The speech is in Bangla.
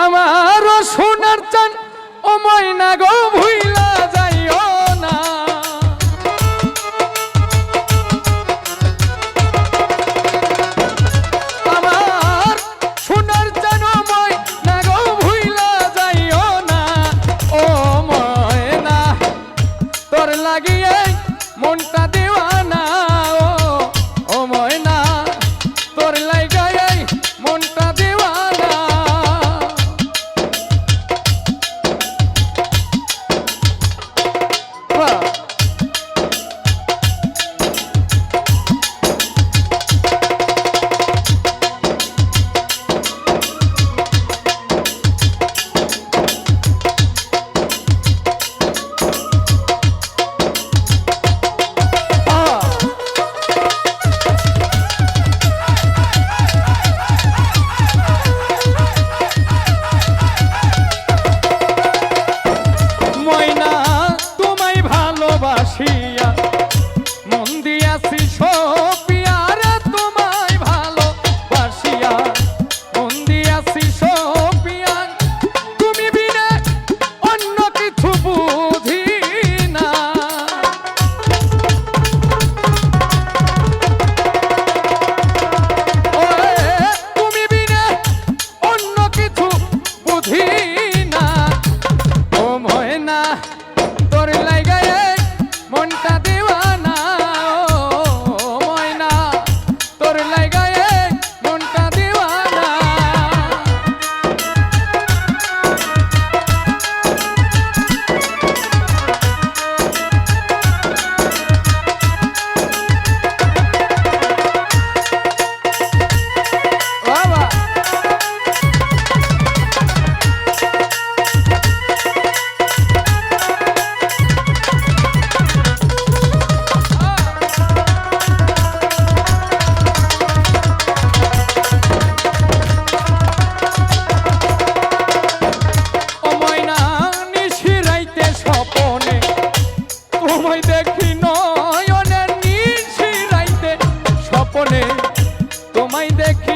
আমার সোনার চান ও ময়না গো ভুইলা যাইও না। আমার সোনার চান ও ময়না গো ভুইলা যাইও না। ও ময়না তোর লাগিয়ে মনটা দেওয়ানা। ও ময়না তোর লাগাই মনটা দেওয়ানা। ভালোবাসিয়া মন দিয়াছি সপিয়া রে তোমায় ভালোবাসিয়া মন দিয়াছি সপিয়া তুমি বিনা অন্য কিছু বুঝি না। তুমি বিনা অন্য কিছু বুঝি না। ও ময়না তোর লাগায় মনটা দেওয়ানা। ও ময়না তোর লাগায় মনটা দেওয়ানা। বাবা তোমায় দেখি নয়নের নিশি রাইতে স্বপনে তোমায় দেখি